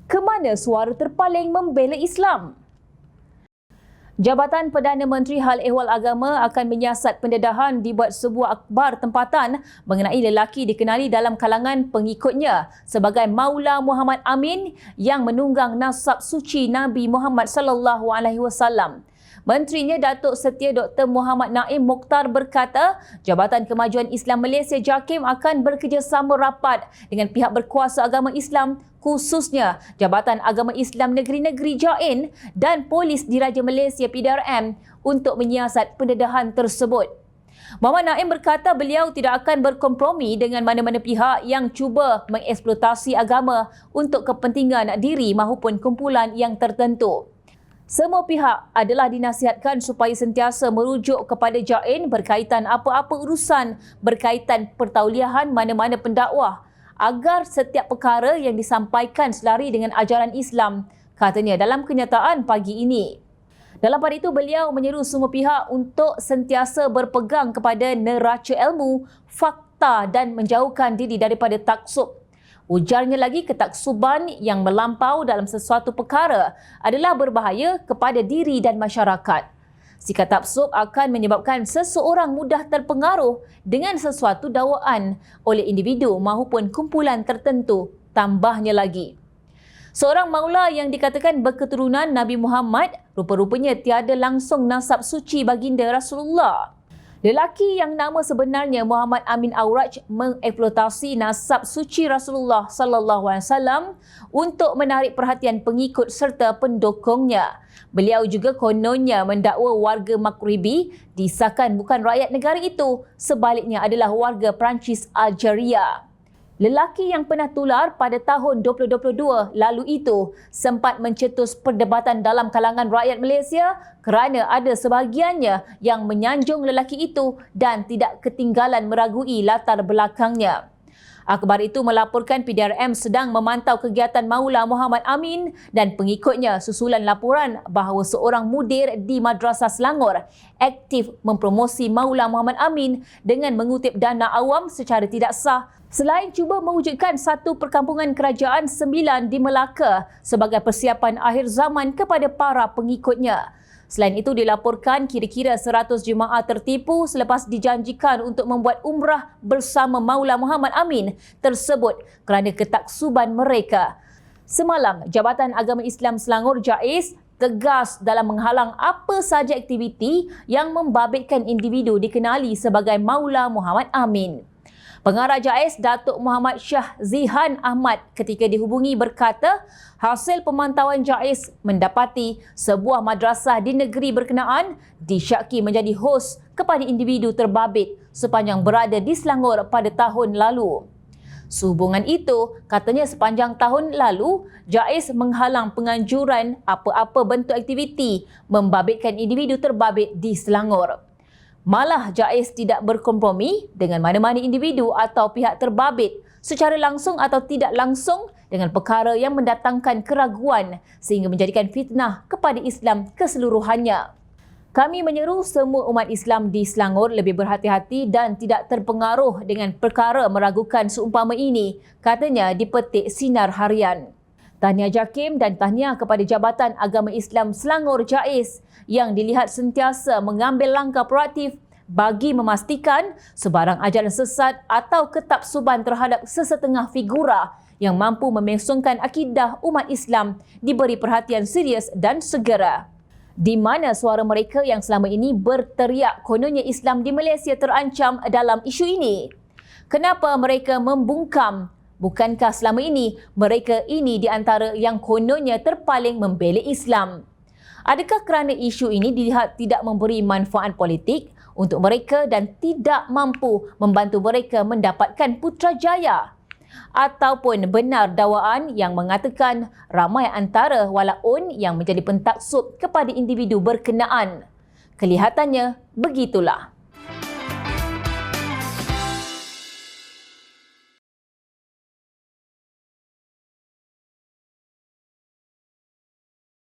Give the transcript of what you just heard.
Ke mana suara terpaling membela Islam? Jabatan Perdana Menteri Hal Ehwal Agama akan menyiasat pendedahan dibuat sebuah akhbar tempatan mengenai lelaki dikenali dalam kalangan pengikutnya sebagai Maula Muhammad Amin yang menunggang nasab suci Nabi Muhammad sallallahu alaihi wasallam. Menterinya Datuk Setia Dr. Muhammad Naim Mokhtar berkata, Jabatan Kemajuan Islam Malaysia JAKIM akan bekerjasama rapat dengan pihak berkuasa agama Islam, khususnya Jabatan Agama Islam Negeri-Negeri JAIN dan Polis Diraja Malaysia PDRM untuk menyiasat pendedahan tersebut. Muhammad Naim berkata beliau tidak akan berkompromi dengan mana-mana pihak yang cuba mengeksploitasi agama untuk kepentingan diri maupun kumpulan yang tertentu. Semua pihak adalah dinasihatkan supaya sentiasa merujuk kepada JAIN berkaitan apa-apa urusan berkaitan pertauliahan mana-mana pendakwah agar setiap perkara yang disampaikan selari dengan ajaran Islam, katanya dalam kenyataan pagi ini. Dalam pada itu, beliau menyeru semua pihak untuk sentiasa berpegang kepada neraca ilmu, fakta dan menjauhkan diri daripada taksub. Ujarnya lagi, ketaksuban yang melampau dalam sesuatu perkara adalah berbahaya kepada diri dan masyarakat. Sikap taksub akan menyebabkan seseorang mudah terpengaruh dengan sesuatu dakwaan oleh individu maupun kumpulan tertentu, tambahnya lagi. Seorang maula yang dikatakan berketurunan Nabi Muhammad rupa-rupanya tiada langsung nasab suci baginda Rasulullah. Lelaki yang nama sebenarnya Muhammad Amin Auraj mengeksploitasi nasab suci Rasulullah sallallahu alaihi wasallam untuk menarik perhatian pengikut serta pendukungnya. Beliau juga kononnya mendakwa warga Maghribi disahkan bukan rakyat negara itu, sebaliknya adalah warga Perancis Algeria. Lelaki yang pernah tular pada tahun 2022 lalu itu sempat mencetus perdebatan dalam kalangan rakyat Malaysia kerana ada sebahagiannya yang menyanjung lelaki itu dan tidak ketinggalan meragui latar belakangnya. Akhbar itu melaporkan PDRM sedang memantau kegiatan Maula Muhammad Amin dan pengikutnya susulan laporan bahawa seorang mudir di Madrasah Selangor aktif mempromosi Maula Muhammad Amin dengan mengutip dana awam secara tidak sah selain cuba mewujudkan satu perkampungan kerajaan 9 di Melaka sebagai persiapan akhir zaman kepada para pengikutnya. Selain itu dilaporkan kira-kira 100 jemaah tertipu selepas dijanjikan untuk membuat umrah bersama Maula Muhammad Amin tersebut kerana ketaksuban mereka. Semalam, Jabatan Agama Islam Selangor JAIS tegas dalam menghalang apa sahaja aktiviti yang membabitkan individu dikenali sebagai Maula Muhammad Amin. Pengarah JAIS Datuk Muhammad Shah Zihan Ahmad ketika dihubungi berkata hasil pemantauan JAIS mendapati sebuah madrasah di negeri berkenaan disyaki menjadi hos kepada individu terbabit sepanjang berada di Selangor pada tahun lalu. Sehubungan itu, katanya sepanjang tahun lalu, JAIS menghalang penganjuran apa-apa bentuk aktiviti membabitkan individu terbabit di Selangor. Malah JAIS tidak berkompromi dengan mana-mana individu atau pihak terbabit secara langsung atau tidak langsung dengan perkara yang mendatangkan keraguan sehingga menjadikan fitnah kepada Islam keseluruhannya. Kami menyeru semua umat Islam di Selangor lebih berhati-hati dan tidak terpengaruh dengan perkara meragukan seumpama ini, katanya di petik Sinar Harian. Tahniah JAKIM dan tahniah kepada Jabatan Agama Islam Selangor JAIS yang dilihat sentiasa mengambil langkah proaktif bagi memastikan sebarang ajaran sesat atau ketaksuban terhadap sesetengah figura yang mampu memesongkan akidah umat Islam diberi perhatian serius dan segera. Di mana suara mereka yang selama ini berteriak kononnya Islam di Malaysia terancam dalam isu ini? Kenapa mereka membungkam? Bukankah selama ini mereka ini di antara yang kononnya terpaling membela Islam? Adakah kerana isu ini dilihat tidak memberi manfaat politik untuk mereka dan tidak mampu membantu mereka mendapatkan putrajaya? Ataupun benar dakwaan yang mengatakan ramai antara walaun yang menjadi pentaksub kepada individu berkenaan? Kelihatannya begitulah.